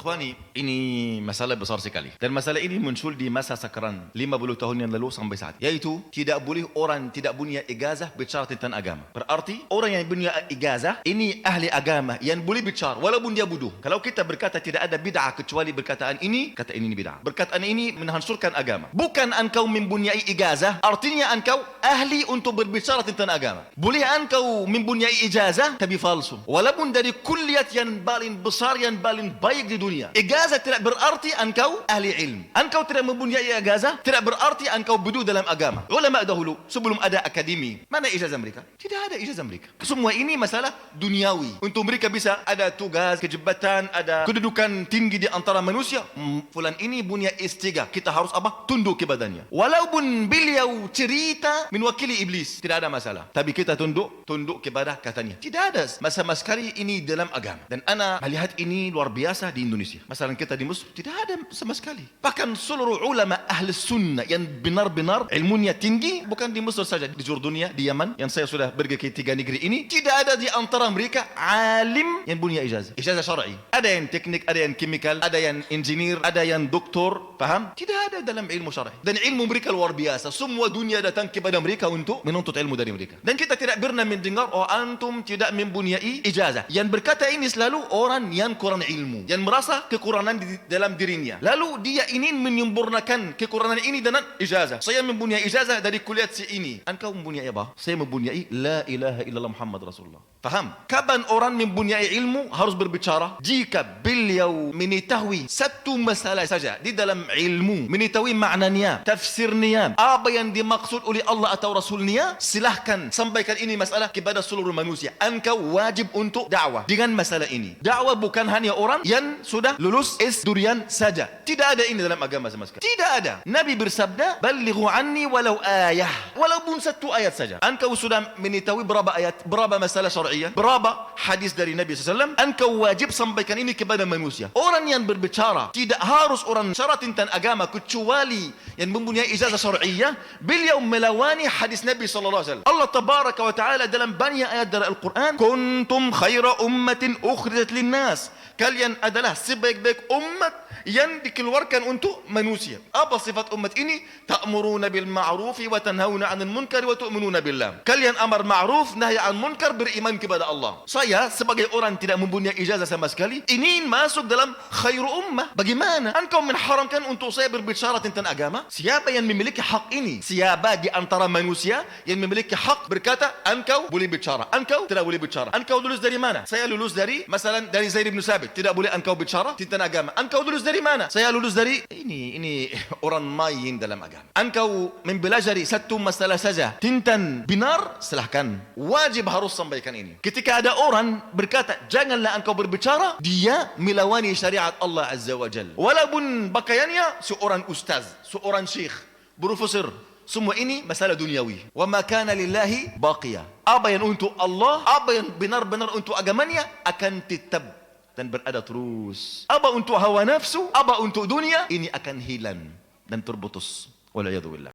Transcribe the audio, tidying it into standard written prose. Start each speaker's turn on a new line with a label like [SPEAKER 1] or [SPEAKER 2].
[SPEAKER 1] Ikhwani, ini masalah besar sekali. Dan masalah ini muncul di masa sekarang 50 tahun yang lalu sampai saat. Yaitu, tidak boleh orang tidak punya ijazah bicara tentang agama. Berarti, orang yang punya ijazah, ini ahli agama yang boleh bicara, walaupun dia bodoh. Kalau kita berkata tidak ada bid'ah kecuali berkataan ini, kata ini bid'ah. Berkataan ini menghancurkan agama. Bukan engkau mempunyai ijazah, artinya engkau ahli untuk berbicara tentang agama. Boleh engkau mempunyai ijazah, tapi palsu. Walaupun dari kuliah yang paling besar, yang paling baik di dunia. Ijazah tidak berarti engkau ahli ilmu. Engkau tidak mempunyai ijazah, tidak berarti engkau bodoh dalam agama. Ulama dahulu, sebelum ada akademi, mana ijazah mereka? Tidak ada ijazah mereka. Semua ini masalah duniawi. Untuk mereka bisa ada tugas, kejabatan, ada kedudukan tinggi di antara manusia. Fulan ini punya S3, kita harus apa? Tunduk kepadanya. Walaupun beliau cerita mewakili iblis, tidak ada masalah. Tapi kita tunduk kepada katanya. Tidak ada sama sekali ini dalam agama. Dan ana melihat ini luar biasa di Indonesia. Masalah kita di Mesir tidak ada sama sekali. Bahkan seluruh ulama ahli sunnah yang benar-benar ilmunya tinggi, bukan di Mesir saja, di Jordan, di Yaman, yang saya sudah pergi ke 3 negeri ini, tidak ada di antara mereka alim yang punya ijazah syar'i. Ada yang teknik, ada yang kimikal, ada yang engineer, ada yang doktor, paham? Tidak ada dalam ilmu syar'i. Dan ilmu mereka luar biasa. Semua dunia datang kepada mereka untuk menuntut ilmu dari mereka. Dan kita tidak pernah mendengar, oh antum tidak mempunyai ijazah. Yang berkata ini selalu orang yang kurang ilmu, yang merasa kekurangan di dalam dirinya. Lalu dia ingin menyempurnakan kekurangan ini dengan ijazah. Saya mempunyai ijazah dari kuliah ini. Engkau mempunyai apa? Saya mempunyai la ilaha illallah Muhammad Rasulullah. Faham? Kapan orang mempunyai ilmu harus berbicara? Jika beliau mengetahui satu masalah saja di dalam ilmu, mengetahui maknanya, tafsirnya, apa yang dimaksud oleh Allah atau Rasulnya, silahkan sampaikan ini masalah kepada seluruh manusia. Engkau wajib untuk dakwah dengan masalah ini. Dakwah bukan hanya orang yang sudah lulus S durian saja. Tidak ada ini dalam agama sama sekali. Tidak ada. Nabi bersabda, "Ballighu anni walau ayah." Walaupun satu ayat saja. Engkau sudah mengetahui berapa ayat, berapa masalah syar'iyah, berapa hadis dari Nabi SAW, engkau wajib sampaikan ini kepada manusia. Orang yang berbicara tidak harus orang bicara tentang agama kecuali yang mempunyai ijazah syar'iyah. Beliau melawani hadis Nabi SAW. Allah tabaraka wa ta'ala dalam banyak ayat dari Al-Quran, "Kuntum khaira ummatin ukhrijat linnas." Kalian adalah sebaik-baik umat yang dikeluarkan untuk manusia. Apa sifat umat ini? Ta'muruna bil ma'rufi wa tanhauna 'anil munkari wa tu'minuna billah. Kalian amar ma'ruf, nahi 'anil munkar, beriman kepada Allah. Saya sebagai orang tidak mempunyai ijazah sama sekali, ingin masuk dalam khairu ummah. Bagaimana engkau mengharamkan untuk saya berbicara tentang agama? Siapa yang memiliki hak ini? Siapa di antara manusia yang memiliki hak berkata, engkau boleh bicara, engkau tidak boleh bicara? Engkau lulus dari mana? Saya lulus dari, masalah dari Zaid bin Sabit. Tidak boleh engkau bicara tentang agama. Engkau lulus dari mana? Saya lulus dari ini orang main dalam agama. Engkau mempelajari satu masalah saja tentang benar, silahkan. Wajib harus sampaikan ini. Ketika ada orang berkata, janganlah engkau berbicara, dia melawani syariat Allah Azza wa Jalla. Walaupun pakaiannya seorang ustaz, seorang syekh, profesor. Semua ini masalah duniawi. Wa ma kana lillahi baqiya. Apa yang untuk Allah, apa yang benar-benar untuk agamanya akan tetap dan berada terus. Apa untuk hawa nafsu, apa untuk dunia, ini akan hilang dan terputus. Wal'iyadu billah.